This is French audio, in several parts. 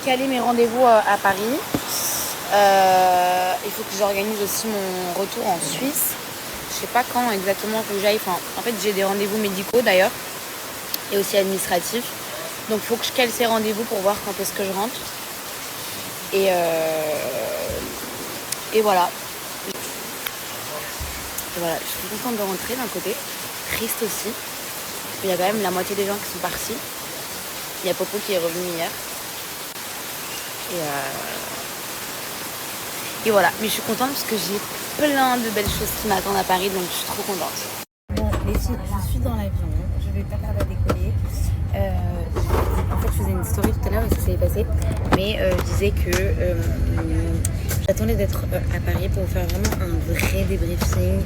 caler mes rendez-vous à Paris. Il faut que j'organise aussi mon retour en Suisse. Je sais pas quand exactement faut que j'aille. Enfin, en fait, j'ai des rendez-vous médicaux d'ailleurs et aussi administratifs. Donc, il faut que je cale ces rendez-vous pour voir quand est-ce que je rentre. Et voilà. Et voilà, je suis contente de rentrer d'un côté. Triste aussi. Parce qu'il y a quand même la moitié des gens qui sont partis. Il y a Popo qui est revenu hier. Et voilà. Mais je suis contente parce que j'ai plein de belles choses qui m'attendent à Paris. Donc je suis trop contente. Bon, les filles, je suis dans l'avion. Je vais pas tarder à décoller. En fait, je faisais une story tout à l'heure et ça s'est passé. Mais je disais que j'attendais d'être à Paris pour faire vraiment un vrai débriefing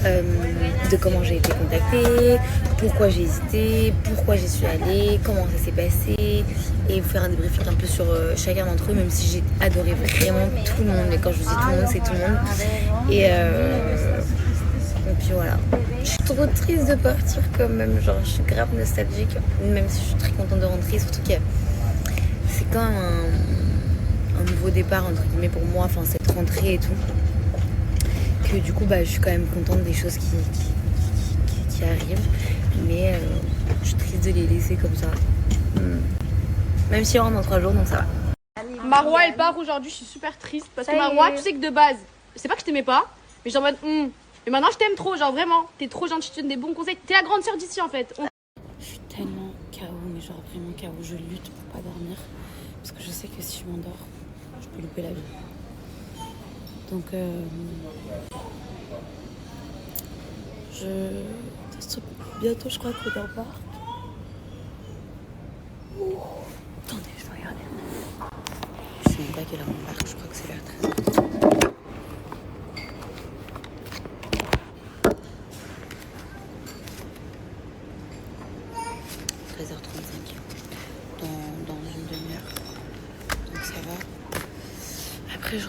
de comment j'ai été contactée, pourquoi j'ai hésité, pourquoi j'y suis allée, comment ça s'est passé, et vous faire un débriefing un peu sur chacun d'entre eux, même si j'ai adoré vraiment tout le monde. Et quand je vous dis tout le monde, c'est tout le monde. Et puis voilà. Je suis trop triste de partir quand même, genre je suis grave nostalgique, même si je suis très contente de rentrer, surtout que c'est quand même un nouveau départ entre guillemets pour moi, enfin cette rentrée et tout, que du coup je suis quand même contente des choses qui arrivent, mais je suis triste de les laisser comme ça, même si on rentre dans 3 jours, donc ça va. Marois elle part aujourd'hui, je suis super triste parce que Marois, tu sais que de base, c'est pas que je t'aimais pas, mais genre en mode et maintenant je t'aime trop, genre vraiment, t'es trop gentille, tu donnes des bons conseils, t'es la grande sœur d'ici en fait. Je suis tellement KO, mais genre vraiment KO, je lutte pour pas dormir, parce que je sais que si je m'endors, je peux louper la vie. Donc bientôt je crois qu'on part. Attendez, je vais regarder. Je sais même pas quelle heure on part, je crois que c'est vers 13h. Dans une demi-heure, donc ça va. Après je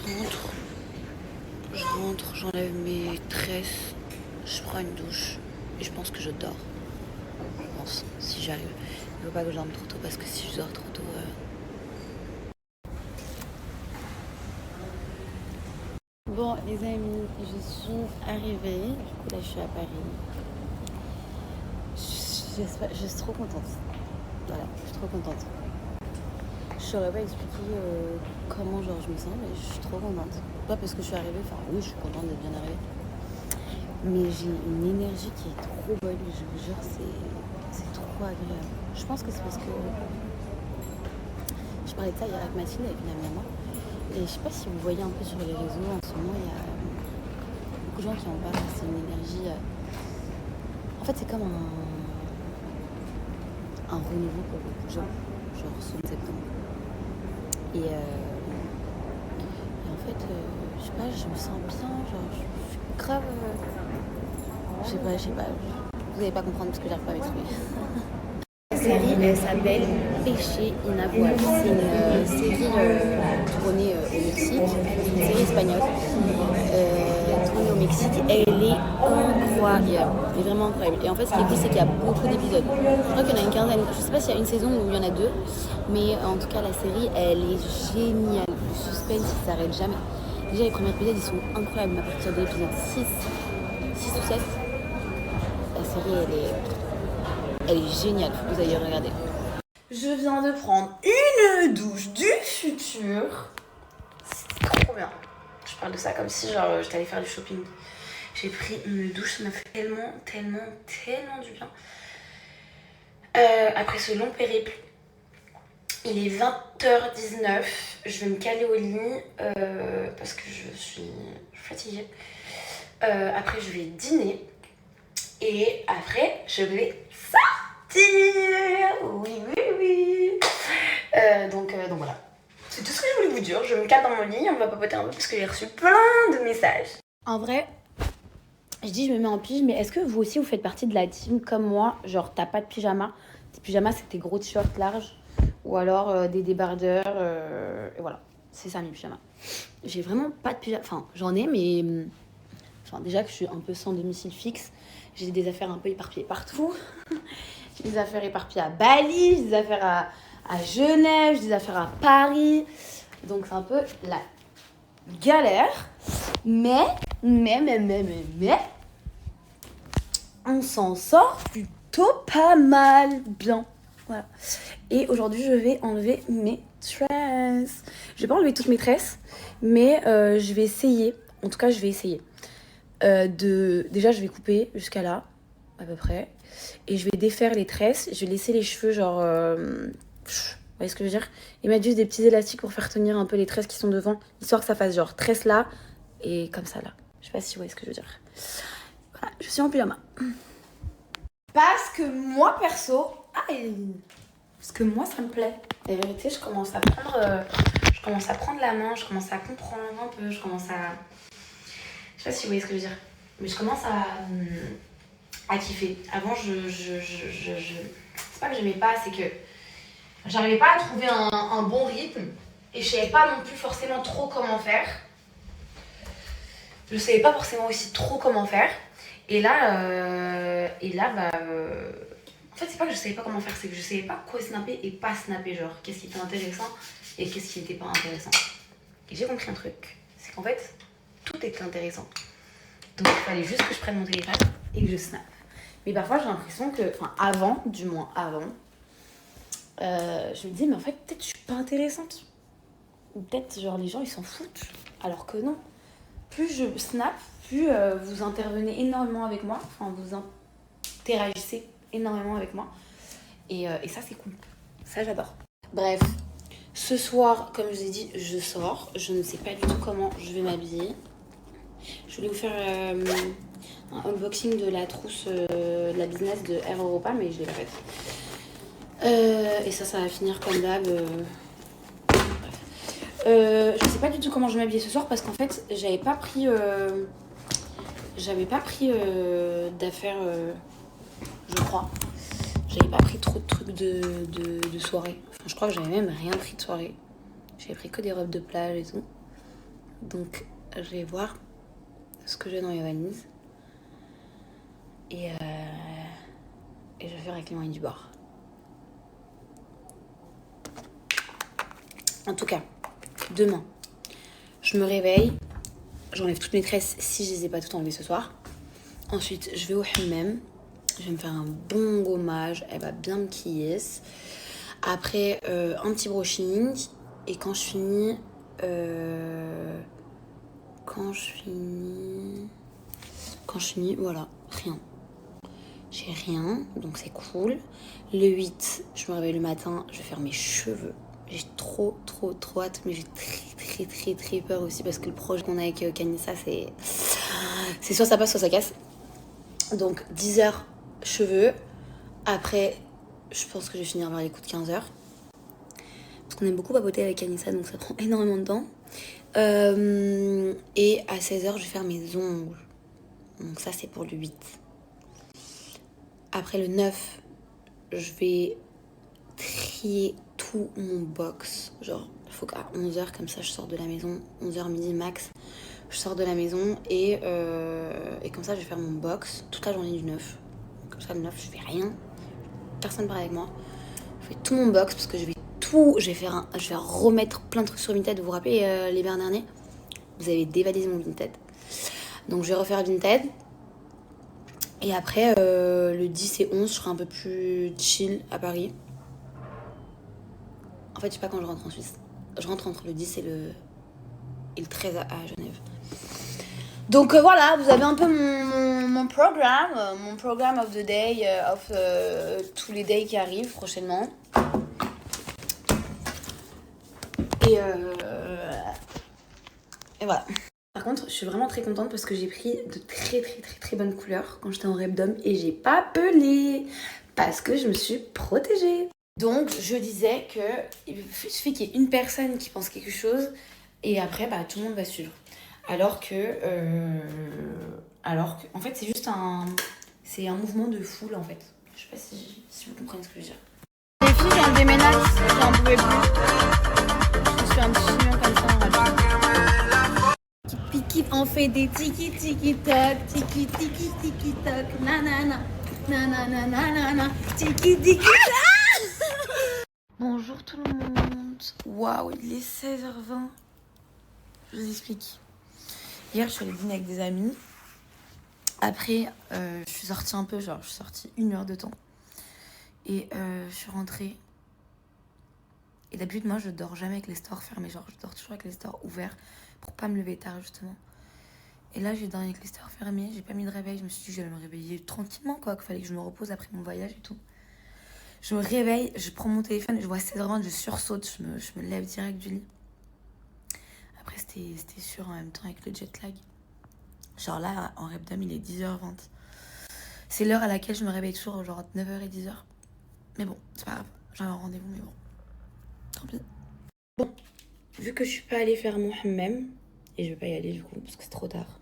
rentre, j'enlève mes tresses, je prends une douche et je pense que je dors. Je pense, si j'arrive. Il ne faut pas que je dorme trop tôt parce que si je dors trop tôt... Bon les amis, je suis arrivée. Du coup là je suis à Paris. Je suis trop contente. Voilà, je suis trop contente. Je saurais pas expliquer comment genre je me sens, mais je suis trop contente. Pas parce que je suis arrivée, enfin oui je suis contente d'être bien arrivée. Mais j'ai une énergie qui est trop bonne, je vous jure, c'est trop agréable. Je pense que c'est parce que je parlais de ça hier avec Mathilde, avec une amie à moi. Et je sais pas si vous voyez un peu sur les réseaux, en ce moment il y a beaucoup de gens qui en parlent, c'est une énergie... En fait c'est comme un renouveau pour beaucoup de gens, genre ce septembre. Et en fait, je sais pas, je me sens bien, genre je suis grave... Je sais pas, vous n'allez pas comprendre ce que j'arrive pas à m'exprimer. La série, elle s'appelle Péché inavouable. C'est une série tournée au Mexique, une série espagnole tournée au Mexique. Elle est incroyable, elle est vraiment incroyable. Et en fait, ce qui est cool, c'est qu'il y a beaucoup d'épisodes. Je crois qu'il y en a une quinzaine. Je sais pas s'il y a une saison ou il y en a 2, mais en tout cas, la série, elle est géniale. Le suspense, il s'arrête jamais. Déjà, les premiers épisodes, ils sont incroyables. À partir de l'épisode 6 ou 7, la série, elle est géniale. Faut que vous ayez regardé. Je viens de prendre une douche du futur. C'est trop bien. Je parle de ça comme si genre j'étais allée faire du shopping. J'ai pris une douche, ça m'a fait tellement du bien. Après ce long périple, il est 20h19. Je vais me caler au lit parce que je suis fatiguée. Après, je vais dîner. Et après, je vais sortir. Oui. Donc voilà. C'est tout ce que je voulais vous dire. Je me cale dans mon lit, on va papoter un peu parce que j'ai reçu plein de messages. En vrai, je dis je me mets en pige, mais est-ce que vous aussi vous faites partie de la team comme moi? Genre t'as pas de pyjama. Tes pyjamas c'est tes gros t-shirts larges ou alors des débardeurs. Et voilà, c'est ça mes pyjamas. J'ai vraiment pas de pyjama. Enfin, j'en ai, mais... Enfin, déjà que je suis un peu sans domicile fixe. J'ai des affaires un peu éparpillées partout. J'ai des affaires éparpillées à Bali, j'ai des affaires à Genève, j'ai des affaires à Paris. Donc c'est un peu la galère. Mais, on s'en sort plutôt pas mal bien. Voilà. Et aujourd'hui, je vais enlever mes tresses. Je vais pas enlever toutes mes tresses, mais je vais essayer. En tout cas, je vais essayer. Déjà, je vais couper jusqu'à là, à peu près. Et je vais défaire les tresses. Je vais laisser les cheveux, genre... vous voyez ce que je veux dire? Et mettre juste des petits élastiques pour faire tenir un peu les tresses qui sont devant. Histoire que ça fasse genre tresse là et comme ça là. Je sais pas si vous voyez ce que je veux dire. Voilà, je suis en pyjama. Parce que moi, perso... Parce que moi, ça me plaît. La vérité, je commence à prendre la main, je commence à comprendre un peu, je commence à... Je sais pas si vous voyez ce que je veux dire. Mais je commence à kiffer. Avant, c'est pas que j'aimais pas, c'est que j'arrivais pas à trouver un bon rythme. Et je savais pas non plus forcément trop comment faire. Je savais pas forcément aussi trop comment faire. Et là, en fait, c'est pas que je savais pas comment faire, c'est que je savais pas quoi snapper et pas snapper. Genre, qu'est-ce qui était intéressant et qu'est-ce qui était pas intéressant. Et j'ai compris un truc, c'est qu'en fait, tout était intéressant. Donc, il fallait juste que je prenne mon téléphone et que je snap. Mais parfois, j'ai l'impression que, enfin, avant, je me dis, mais en fait, peut-être je suis pas intéressante. Ou peut-être, genre, les gens, ils s'en foutent. Alors que non. Plus je snap, plus vous intervenez énormément avec moi. Enfin, vous interagissez énormément avec moi. Et ça, c'est cool. Ça, j'adore. Bref, ce soir, comme je vous ai dit, je sors. Je ne sais pas du tout comment je vais m'habiller. Je voulais vous faire un unboxing de la trousse de la business de Air Europa, mais je l'ai pas faite. Et ça va finir comme d'hab. Je sais pas du tout comment je vais m'habiller ce soir parce qu'en fait, j'avais pas pris d'affaires, je crois. J'avais pas pris trop de trucs de soirée. Enfin, je crois que j'avais même rien pris de soirée. J'avais pris que des robes de plage et tout. Donc, je vais voir ce que j'ai dans mes valises. Et je vais faire avec les moyens du bord. En tout cas, demain, je me réveille. J'enlève toutes mes tresses si je les ai pas toutes enlevées ce soir. Ensuite, je vais au hammam. Je vais me faire un bon gommage. Elle va bien me quiller. Après, un petit brushing. Et quand je finis... voilà, rien. J'ai rien, donc c'est cool. Le 8, je me réveille le matin, je vais faire mes cheveux. J'ai trop hâte, mais j'ai très peur aussi parce que le projet qu'on a avec Kanissa, c'est soit ça passe, soit ça casse. Donc 10h, cheveux. Après, je pense que je vais finir vers les coups de 15h. Parce qu'on aime beaucoup papoter avec Kanissa, donc ça prend énormément de temps. Et à 16h, je vais faire mes ongles. Donc ça, c'est pour le 8. Après le 9, je vais trier tout mon box. Genre, il faut qu'à 11h, comme ça, je sors de la maison. 11h midi max, je sors de la maison. Et comme ça, je vais faire mon box toute la journée du 9. Comme ça, le 9, je fais rien. Personne ne parle avec moi. Je fais tout mon box parce que je vais remettre plein de trucs sur Vinted. Vous vous rappelez l'hiver dernier, vous avez dévalisé mon Vinted. Donc je vais refaire Vinted. Et après le 10 et 11, je serai un peu plus chill à Paris. En fait, je sais pas quand je rentre en Suisse. Je rentre entre le 10 et le 13 à Genève. Donc voilà, vous avez un peu mon programme of the day, tous les days qui arrivent prochainement. Et voilà. Par contre, je suis vraiment très contente parce que j'ai pris de très bonnes couleurs quand j'étais en Repdom et j'ai pas pelé parce que je me suis protégée. Donc, je disais que il suffit qu'il y ait une personne qui pense quelque chose et après, bah, tout le monde va suivre. Alors que en fait, c'est juste un mouvement de foule, en fait. Je sais pas si vous comprenez ce que je veux dire. Les filles, j'en déménage, j'en pouvais plus. Je suis un petit chignon comme ça, on va dire. On fait des tiki-tiki-toc, tiki-tiki-tiki-toc, nanana, nanana, nanana, tiki-tiki-toc. Bonjour Bonjour tout le monde. Waouh, il est 16h20. Je vous explique. Hier, je suis allée dîner avec des amis. Après, je suis sortie un peu, genre, je suis sortie 1 heure de temps. Et je suis rentrée. Et d'habitude, moi, je dors jamais avec les stores fermés. Genre, je dors toujours avec les stores ouverts pour pas me lever tard, justement. Et là, j'ai dormi avec les stores fermés. J'ai pas mis de réveil. Je me suis dit que j'allais me réveiller tranquillement, quoi. Qu'il fallait que je me repose après mon voyage et tout. Je me réveille, je prends mon téléphone, je vois 16h20, je sursaute, je me lève direct du lit. Après, c'était sûr en même temps avec le jet lag. Genre là, en Repdom, il est 10h20. C'est l'heure à laquelle je me réveille toujours, genre entre 9h et 10h. Mais bon, c'est pas grave, j'avais un rendez-vous, mais bon, tant pis. Bon, vu que je suis pas allée faire mon hammam, et je vais pas y aller du coup, parce que c'est trop tard,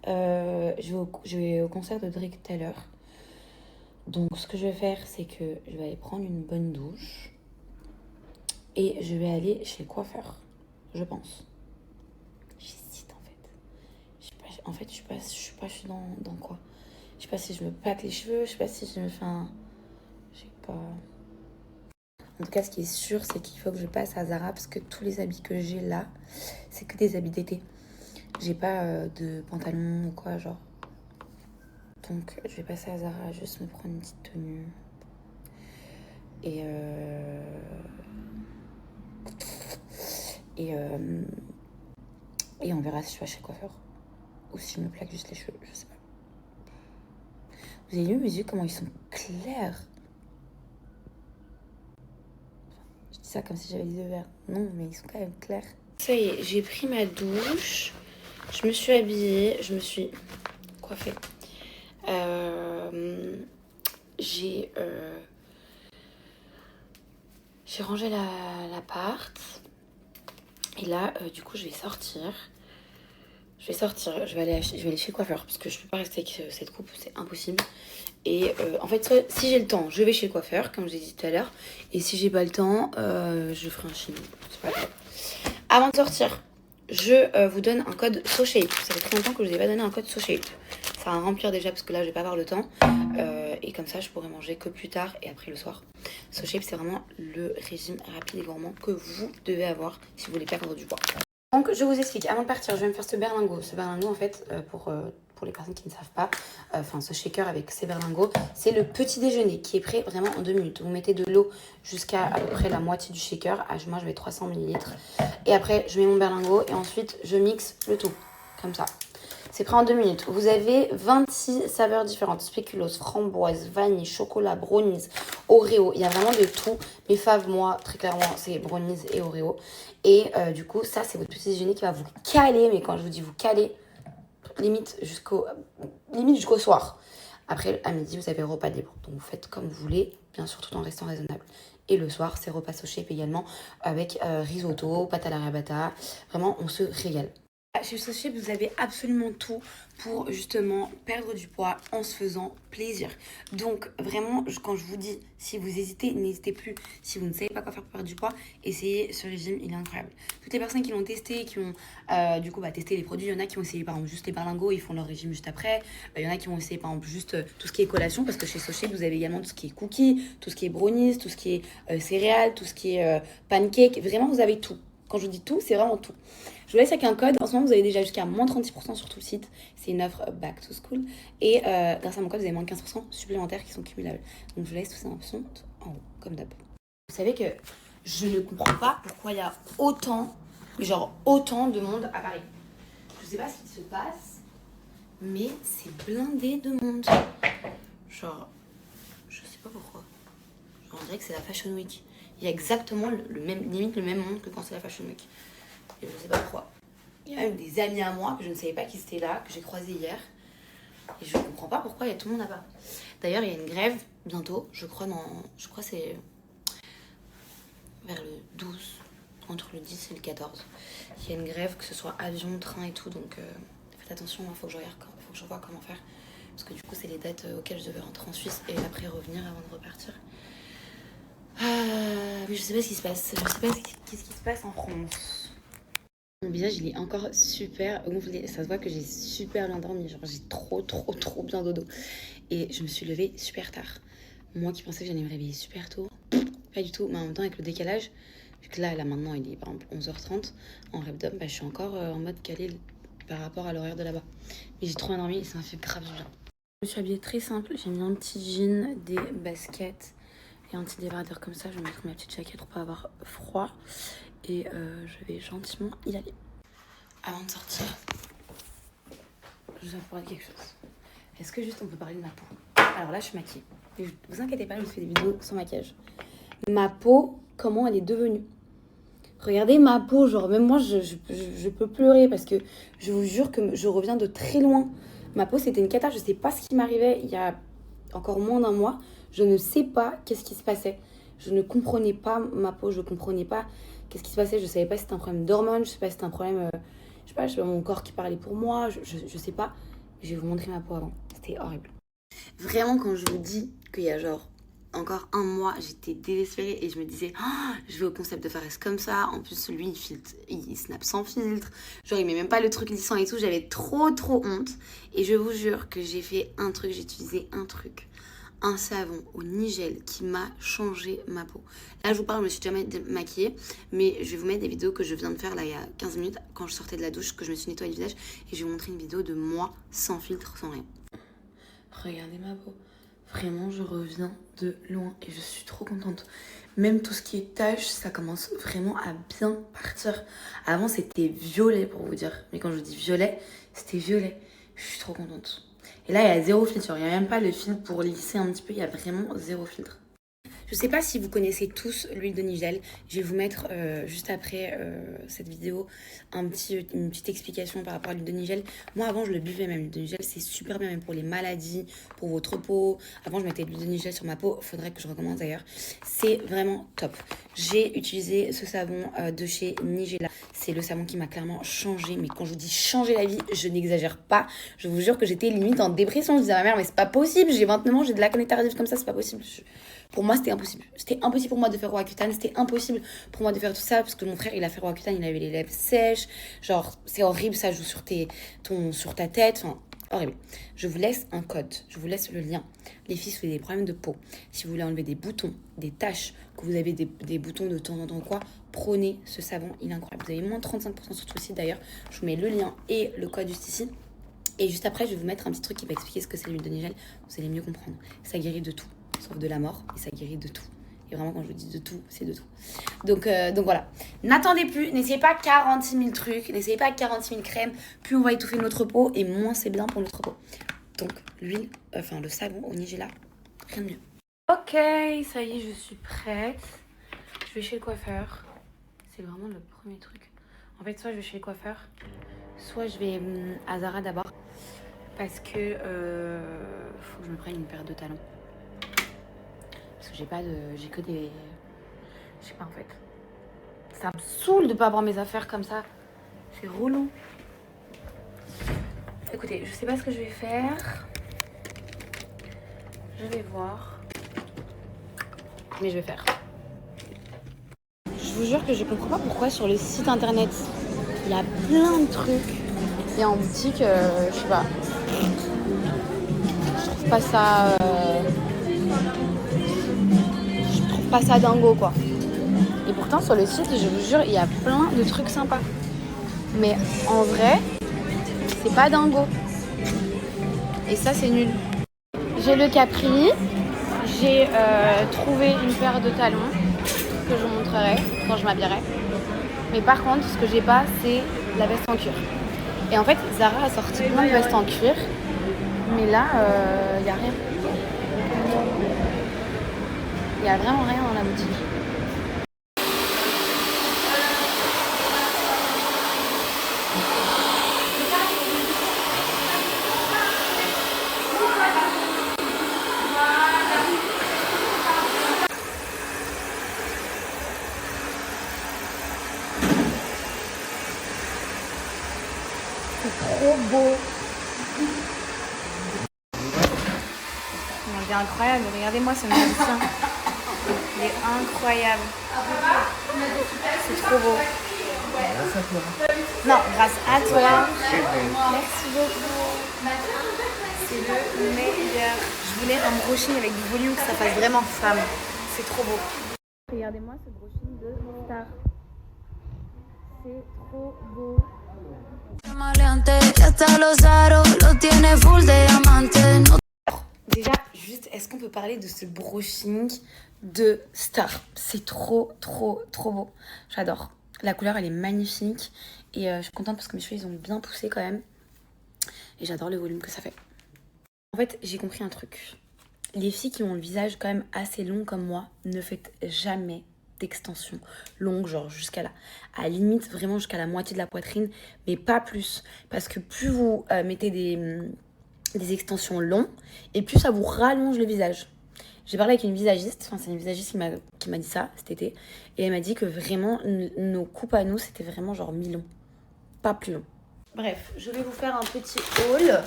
je vais au concert de Drake tout à l'heure. Donc, ce que je vais faire, c'est que je vais aller prendre une bonne douche et je vais aller chez le coiffeur, je pense. J'hésite en fait. Je sais pas, je suis dans quoi. Je sais pas si je me pâte les cheveux, je sais pas si je me fais un... Je sais pas. En tout cas, ce qui est sûr, c'est qu'il faut que je passe à Zara parce que tous les habits que j'ai là, c'est que des habits d'été. J'ai pas de pantalon ou quoi, genre. Donc, je vais passer à Zara, juste me prendre une petite tenue. Et on verra si je vais chez le coiffeur. Ou si je me plaque juste les cheveux, je sais pas. Vous avez vu mes yeux, comment ils sont clairs? Je dis ça comme si j'avais les yeux verts. Non, mais ils sont quand même clairs. Ça y est, j'ai pris ma douche. Je me suis habillée, je me suis coiffée. J'ai rangé l'appart. Et là, du coup, je vais sortir. Je vais aller chez le coiffeur parce que je peux pas rester avec cette coupe, c'est impossible. Et en fait, si j'ai le temps, je vais chez le coiffeur, comme je l'ai dit tout à l'heure. Et si j'ai pas le temps, je ferai un chignon. C'est pas grave. Avant de sortir, je vous donne un code SoShape. Ça fait très longtemps que je vous ai pas donné un code SoShape. Ça va remplir déjà parce que là, je vais pas avoir le temps. Et comme ça, je pourrai manger que plus tard et après le soir. SoShape, c'est vraiment le régime rapide et gourmand que vous devez avoir si vous voulez perdre du poids. Donc, je vous explique. Avant de partir, je vais me faire ce berlingot. Ce berlingot, en fait, pour les personnes qui ne savent pas, ce shaker avec ces berlingots, c'est le petit déjeuner qui est prêt vraiment en 2 minutes. Vous mettez de l'eau jusqu'à à peu près la moitié du shaker. Moi, je mets 300 ml. Et après, je mets mon berlingot et ensuite, je mixe le tout. Comme ça. C'est prêt en 2 minutes. Vous avez 26 saveurs différentes. Spéculoos, framboise, vanille, chocolat, brownies, Oreo. Il y a vraiment de tout. Mes faves, moi, très clairement, c'est brownies et Oreo. Et du coup, ça, c'est votre petit déjeuner qui va vous caler. Mais quand je vous dis vous caler, limite jusqu'au soir. Après, à midi, vous avez le repas libre. Donc, vous faites comme vous voulez, bien sûr, tout en restant raisonnable. Et le soir, c'est repas SoShape également avec risotto, pâte à la rabata. Vraiment, on se régale. Chez SoShape, vous avez absolument tout pour justement perdre du poids en se faisant plaisir. Donc vraiment, quand je vous dis, si vous hésitez, n'hésitez plus. Si vous ne savez pas quoi faire pour perdre du poids, essayez ce régime, il est incroyable. Toutes les personnes qui l'ont testé, qui ont testé les produits, il y en a qui ont essayé par exemple juste les berlingots, ils font leur régime juste après. Il y en a qui ont essayé par exemple juste tout ce qui est collation, parce que chez SoShape, vous avez également tout ce qui est cookies, tout ce qui est brownies, tout ce qui est céréales, tout ce qui est pancakes. Vraiment, vous avez tout. Quand je vous dis tout, c'est vraiment tout. Je vous laisse avec un code. En ce moment, vous avez déjà jusqu'à moins 36% sur tout le site. C'est une offre back to school. Et grâce à mon code, vous avez moins de 15% supplémentaires qui sont cumulables. Donc, je vous laisse tous ces options en haut, comme d'hab. Vous savez que je ne comprends pas pourquoi il y a autant de monde à Paris. Je sais pas ce qui se passe, mais c'est blindé de monde. Genre, je sais pas pourquoi. Genre, on dirait que c'est la Fashion Week. Il y a exactement limite le même monde que quand c'est la Fashion Week. Et je sais pas pourquoi. Il y a même des amis à moi que je ne savais pas qui étaient là, que j'ai croisés hier. Et je comprends pas pourquoi il y a tout le monde là-bas. D'ailleurs, il y a une grève bientôt, je crois c'est vers le 12, entre le 10 et le 14. Il y a une grève, que ce soit avion, train et tout, donc faites attention, il faut que je vois comment faire. Parce que du coup, c'est les dates auxquelles je devais rentrer en Suisse et après revenir avant de repartir. Mais je sais pas ce qui se passe. Je sais pas qu'est-ce qui se passe en France. Mon visage, il est encore super gonflé. Ça se voit que j'ai super bien dormi. Genre, j'ai trop bien dodo. Et je me suis levée super tard. Moi qui pensais que j'allais me réveiller super tôt, Pas du tout, mais en même temps avec le décalage, vu que là maintenant il est par exemple 11h30 en rêve d'homme, je suis encore en mode calé par rapport à l'horaire de là-bas. Mais j'ai trop bien dormi et ça m'a fait grave du bien. Je me suis habillée très simple, j'ai mis un petit jean, des baskets et un petit débardeur comme ça. Je vais mettre ma petite jaquette pour pas avoir froid et je vais gentiment y aller. Avant de sortir, je dois vous parler de quelque chose. Est-ce que juste on peut parler de ma peau? Alors là je suis maquillée. Et vous inquiétez pas, je vous fais des vidéos sans maquillage. Ma peau, comment elle est devenue? Regardez ma peau, genre même moi je peux pleurer parce que je vous jure que je reviens de très loin. Ma peau c'était une cata, je sais pas ce qui m'arrivait il y a encore moins d'un mois. Je ne sais pas qu'est-ce qui se passait. Je ne comprenais pas ma peau, je comprenais pas qu'est-ce qui se passait. Je savais pas si c'était un problème d'hormones, je sais pas si c'était un problème, je sais pas mon corps qui parlait pour moi, je sais pas. Je vais vous montrer ma peau avant, c'était horrible. Vraiment quand je vous dis qu'il y a genre encore un mois, j'étais désespérée et je me disais oh, je vais au concept de Fares comme ça. En plus, lui, il snap sans filtre. Genre, il met même pas le truc lissant et tout. J'avais trop honte. Et je vous jure que j'ai fait un truc, j'ai utilisé un savon au nigel qui m'a changé ma peau. Là, je vous parle, je me suis jamais maquillée, mais je vais vous mettre des vidéos que je viens de faire là il y a 15 minutes quand je sortais de la douche, que je me suis nettoyée le visage et je vais vous montrer une vidéo de moi sans filtre, sans rien. Regardez ma peau. Vraiment, je reviens de loin et je suis trop contente. Même tout ce qui est taches, ça commence vraiment à bien partir. Avant, c'était violet pour vous dire. Mais quand je dis violet, c'était violet. Je suis trop contente. Et là, il y a zéro filtre. Il n'y a même pas le filtre pour lisser un petit peu. Il y a vraiment zéro filtre. Je sais pas si vous connaissez tous l'huile de nigel. Je vais vous mettre juste après cette vidéo une petite explication par rapport à l'huile de nigel. Moi avant je le buvais même, l'huile de nigel c'est super bien même pour les maladies, pour votre peau. Avant je mettais de l'huile de nigel sur ma peau, faudrait que je recommence d'ailleurs. C'est vraiment top. J'ai utilisé ce savon de chez Nigella. C'est le savon qui m'a clairement changé. Mais quand je vous dis changer la vie, je n'exagère pas. Je vous jure que j'étais limite en dépression. Je disais à ma mère mais c'est pas possible, j'ai 29 ans, j'ai de l'acné tardive comme ça, c'est pas possible. Pour moi, c'était impossible. C'était impossible pour moi de faire Roaccutane. C'était impossible pour moi de faire tout ça parce que mon frère, il a fait Roaccutane, il avait les lèvres sèches. Genre, c'est horrible, ça joue sur ta tête. Enfin, horrible. Je vous laisse un code. Je vous laisse le lien. Les filles, si vous avez des problèmes de peau, si vous voulez enlever des boutons, des taches, que vous avez des boutons de temps en temps ou quoi, prenez ce savon. Il est incroyable. Vous avez moins de 35% sur tout le site d'ailleurs. Je vous mets le lien et le code juste ici. Et juste après, je vais vous mettre un petit truc qui va expliquer ce que c'est l'huile de nigel. Vous allez mieux comprendre. Ça guérit de tout. Sauf de la mort, et ça guérit de tout. Et vraiment, quand je vous dis de tout, c'est de tout. Donc voilà. N'attendez plus, n'essayez pas 46 000 trucs, n'essayez pas 46 000 crèmes. Plus on va étouffer notre peau, et moins c'est bien pour notre peau. Donc, l'huile, le savon au Nigella, rien de mieux. Ok, ça y est, je suis prête. Je vais chez le coiffeur. C'est vraiment le premier truc. En fait, soit je vais chez le coiffeur, soit je vais à Zara d'abord. Parce que faut que je me prenne une paire de talons. Parce que j'ai que des... Je sais pas en fait. Ça me saoule de pas avoir mes affaires comme ça. C'est relou. Écoutez, je sais pas ce que je vais faire. Je vais voir. Mais je vais faire. Je vous jure que je comprends pas pourquoi sur le site internet, il y a plein de trucs. Et en boutique, je sais pas. Je trouve pas ça... pas ça dingo quoi. Et pourtant sur le site je vous jure il y a plein de trucs sympas. Mais en vrai c'est pas dingo. Et ça c'est nul. J'ai le Capri. J'ai trouvé une paire de talons que je vous montrerai quand je m'habillerai. Mais par contre ce que j'ai pas c'est la veste en cuir. Et en fait Zara a sorti plein de vestes en cuir. Mais là y a rien. Il n'y a vraiment rien dans la boutique. C'est trop beau. Il est incroyable. Regardez-moi ce magicien. Il est incroyable. C'est trop beau. Grâce à toi. Non, grâce à toi. Merci beaucoup. C'est le meilleur. Je voulais un brushing avec du volume, que ça fasse vraiment femme. C'est trop beau. Regardez-moi ce brushing de Star. C'est trop beau. Déjà, juste, est-ce qu'on peut parler de ce brushing de Star? C'est trop beau. J'adore. La couleur, elle est magnifique. Et je suis contente parce que mes cheveux, ils ont bien poussé quand même. Et j'adore le volume que ça fait. En fait, j'ai compris un truc. Les filles qui ont le visage quand même assez long comme moi, ne faites jamais d'extension longue, genre jusqu'à là. À la limite, vraiment jusqu'à la moitié de la poitrine, mais pas plus. Parce que plus vous mettez des extensions longues, et plus ça vous rallonge le visage. J'ai parlé avec une visagiste, enfin c'est une visagiste qui m'a dit ça cet été, et elle m'a dit que vraiment, nos coupes à nous, c'était vraiment genre mi-long, pas plus long. Bref, je vais vous faire un petit haul.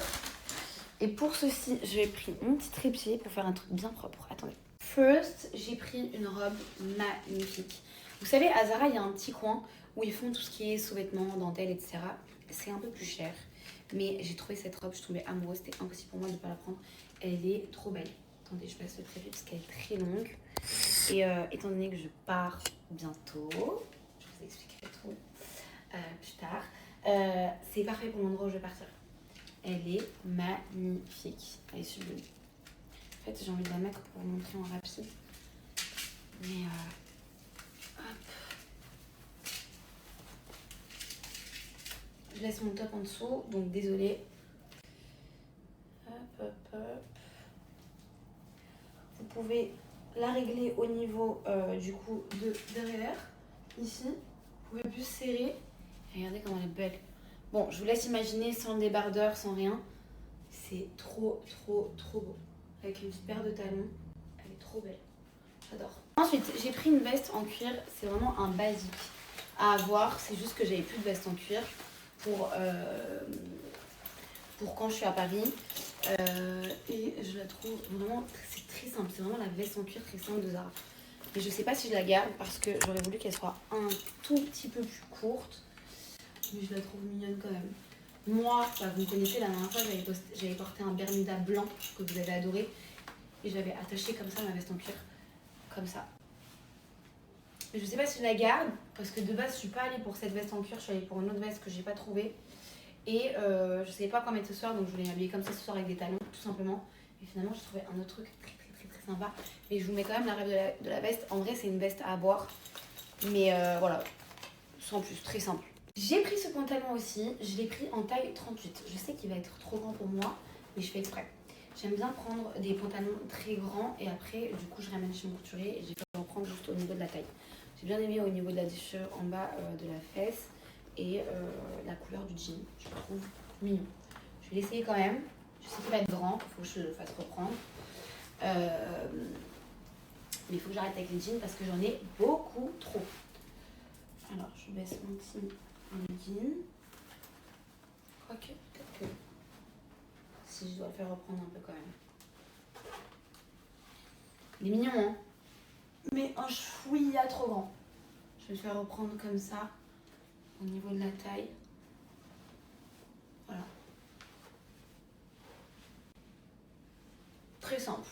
Et pour ceci, j'ai pris mon petit trépied pour faire un truc bien propre. Attendez. First, j'ai pris une robe magnifique. Vous savez, à Zara, il y a un petit coin où ils font tout ce qui est sous-vêtements, dentelles, etc. C'est un peu plus cher. Mais j'ai trouvé cette robe, je tombais amoureuse. C'était impossible pour moi de ne pas la prendre. Elle est trop belle. Attendez, je passe le trépied parce qu'elle est très longue. Et étant donné que je pars bientôt, je vous expliquerai tout plus tard. C'est parfait pour l'endroit où je vais partir. Elle est magnifique. Elle est sublime. En fait, j'ai envie de la mettre pour vous montrer en rapide. Mais hop. Je laisse mon top en dessous, donc désolée. Hop. Vous pouvez la régler au niveau du coup de derrière. Ici, vous pouvez plus serrer. Regardez comment elle est belle. Bon, je vous laisse imaginer sans le débardeur, sans rien. C'est trop beau. Avec une petite paire de talons. Elle est trop belle. J'adore. Ensuite, j'ai pris une veste en cuir. C'est vraiment un basique à avoir. C'est juste que j'avais plus de veste en cuir pour quand je suis à Paris. Et je la trouve vraiment... C'est très simple. C'est vraiment la veste en cuir très simple de Zara. Mais je sais pas si je la garde parce que j'aurais voulu qu'elle soit un tout petit peu plus courte. Mais je la trouve mignonne quand même. Moi, vous me connaissez, la dernière fois, j'avais porté un Bermuda blanc que vous avez adoré. Et j'avais attaché comme ça ma veste en cuir. Comme ça. Mais je sais pas si je la garde, parce que de base, je suis pas allée pour cette veste en cuir. Je suis allée pour une autre veste que j'ai pas trouvée. Et je savais pas quoi mettre ce soir, donc je voulais m'habiller comme ça ce soir avec des talons, tout simplement. Et finalement, j'ai trouvé un autre truc très sympa. Mais je vous mets quand même la rêve de la veste. En vrai, c'est une veste à avoir. Mais voilà, sans plus, très simple. J'ai pris ce pantalon aussi, je l'ai pris en taille 38. Je sais qu'il va être trop grand pour moi, mais je fais exprès. J'aime bien prendre des pantalons très grands et après, du coup, je ramène chez mon couturier et j'ai fait en prendre juste au niveau de la taille. J'ai bien aimé au niveau de la déchirure en bas de la fesse et la couleur du jean. Je le trouve mignon. Je vais l'essayer quand même. Je sais qu'il va être grand, il faut que je le fasse reprendre. Mais il faut que j'arrête avec les jeans parce que j'en ai beaucoup trop. Alors, je baisse mon petit jean. Quoique, peut-être que si je dois le faire reprendre un peu quand même. Il est mignon, hein? Mais un chouïa trop grand. Je vais le faire reprendre comme ça, au niveau de la taille. Voilà. Très simple.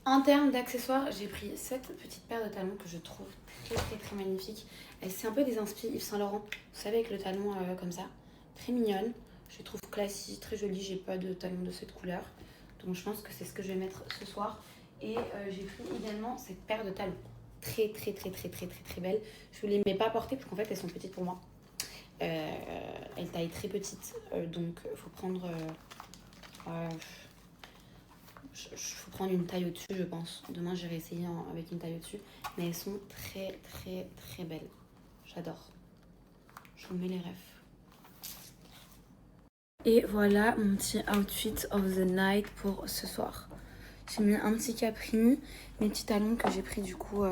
En termes d'accessoires, j'ai pris cette petite paire de talons que je trouve très magnifique. C'est un peu des inspi Yves Saint Laurent, vous savez, avec le talon comme ça. Très mignonne, je les trouve classique, très jolie. J'ai pas de talon de cette couleur, donc je pense que c'est ce que je vais mettre ce soir. Et j'ai pris également cette paire de talons, très belle. Je vous les mets pas à porter parce qu'en fait elles sont petites pour moi. Elles taillent très petite, donc il faut prendre... faut prendre une taille au-dessus, je pense. Demain, j'irai essayer avec une taille au-dessus. Mais elles sont très belles. J'adore. Je vous mets les refs. Et voilà mon petit outfit of the night pour ce soir. J'ai mis un petit capri, mes petits talons que j'ai pris du coup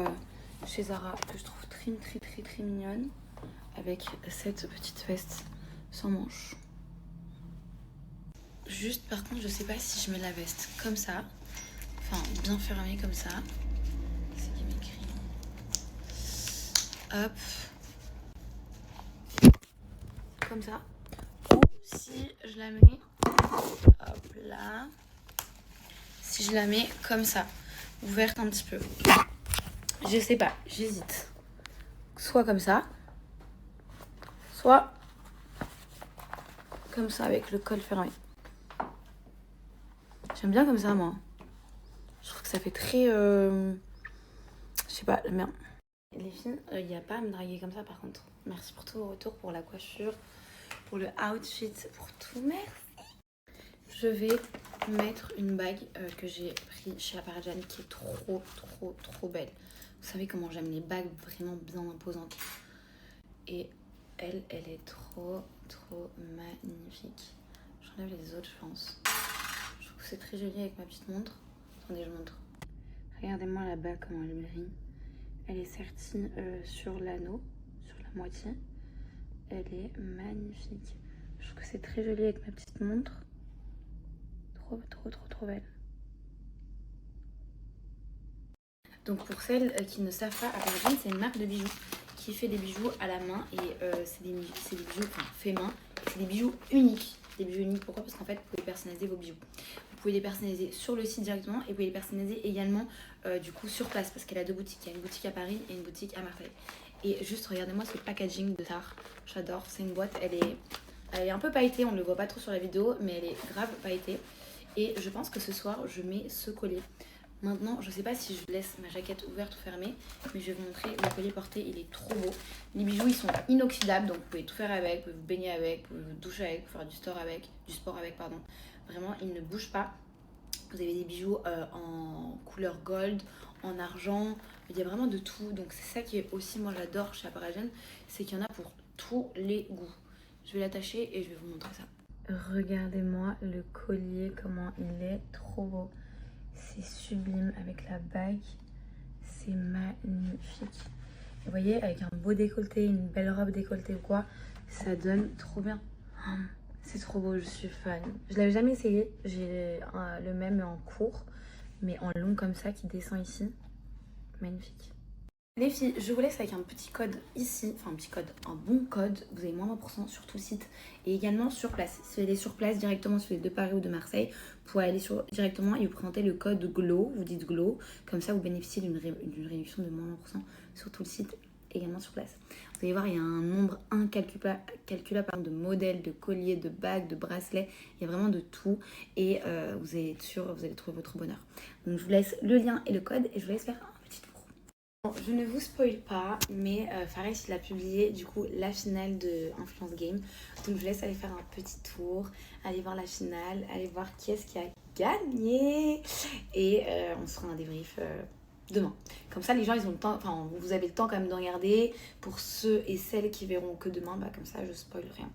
chez Zara, que je trouve très mignonne. Avec cette petite veste sans manches. Juste par contre, je sais pas si je mets la veste comme ça, enfin bien fermée comme ça. C'est qui m'écrit. Hop. Comme ça. Ou si je la mets, hop là. Si je la mets comme ça, ouverte un petit peu. Je sais pas, j'hésite. Soit comme ça, soit comme ça avec le col fermé. J'aime bien comme ça, moi. Je trouve que ça fait très... Je sais pas, la merde. Les filles, il n'y a pas à me draguer comme ça par contre. Merci pour tout vos retours, pour la coiffure, pour le outfit, pour tout. Merci. Je vais mettre une bague que j'ai pris chez Apparaggian qui est trop belle. Vous savez comment j'aime les bagues vraiment bien imposantes. Et elle est trop magnifique. J'enlève les autres, je pense. Je trouve que c'est très joli avec ma petite montre. Attendez, je montre. Regardez-moi la bague, comment elle brille. Elle est sertie sur l'anneau, sur la moitié. Elle est magnifique. Je trouve que c'est très joli avec ma petite montre. Trop belle. Donc pour celles qui ne savent pas, Apparaggian c'est une marque de bijoux qui fait des bijoux à la main et c'est des bijoux fait main. C'est des bijoux uniques. Des bijoux uniques, pourquoi? Parce qu'en fait vous pouvez personnaliser vos bijoux. Vous pouvez les personnaliser sur le site directement et vous pouvez les personnaliser également du coup sur place parce qu'elle a deux boutiques. Il y a une boutique à Paris et une boutique à Marseille. Et juste regardez-moi ce packaging de Tar. J'adore, c'est une boîte, elle est un peu pailletée, on ne le voit pas trop sur la vidéo mais elle est grave pailletée. Et je pense que ce soir je mets ce collier. Maintenant, je sais pas si je laisse ma jaquette ouverte ou fermée, mais je vais vous montrer le collier porté, il est trop beau. Les bijoux, ils sont inoxydables, donc vous pouvez tout faire avec, vous pouvez vous baigner avec, vous pouvez vous doucher avec, vous pouvez faire du sport avec, pardon. Vraiment, ils ne bougent pas. Vous avez des bijoux en couleur gold, en argent, il y a vraiment de tout. Donc c'est ça qui est aussi, moi j'adore chez Apparaggian, c'est qu'il y en a pour tous les goûts. Je vais l'attacher et je vais vous montrer ça. Regardez-moi le collier, comment il est trop beau. C'est sublime avec la bague, c'est magnifique. Et vous voyez, avec un beau décolleté, une belle robe décolletée ou quoi, ça donne trop bien. Oh, c'est trop beau, je suis fan. Je l'avais jamais essayé, j'ai le même en court, mais en long comme ça qui descend ici. Magnifique. Les filles, je vous laisse avec un petit code ici, enfin un bon code, vous avez moins 20% sur tout le site et également sur place. Si vous allez sur place directement, si vous êtes de Paris ou de Marseille, vous pouvez aller directement et vous présenter le code GLOW, vous dites GLOW, comme ça vous bénéficiez d'une réduction de moins 20% sur tout le site, également sur place. Vous allez voir, il y a un nombre incalculable de modèles, de colliers, de bagues, de bracelets, il y a vraiment de tout et vous allez être sûr, vous allez trouver votre bonheur. Donc je vous laisse le lien et le code et je vous laisse faire un petit tour. Bon, je ne vous spoil pas, mais Fares il a publié du coup la finale de Influence Game. Donc je vous laisse aller faire un petit tour, aller voir la finale, aller voir qui est-ce qui a gagné. Et on se fera un débrief demain. Comme ça les gens ils ont le temps, enfin vous avez le temps quand même de regarder. Pour ceux et celles qui verront que demain, bah comme ça je spoil rien.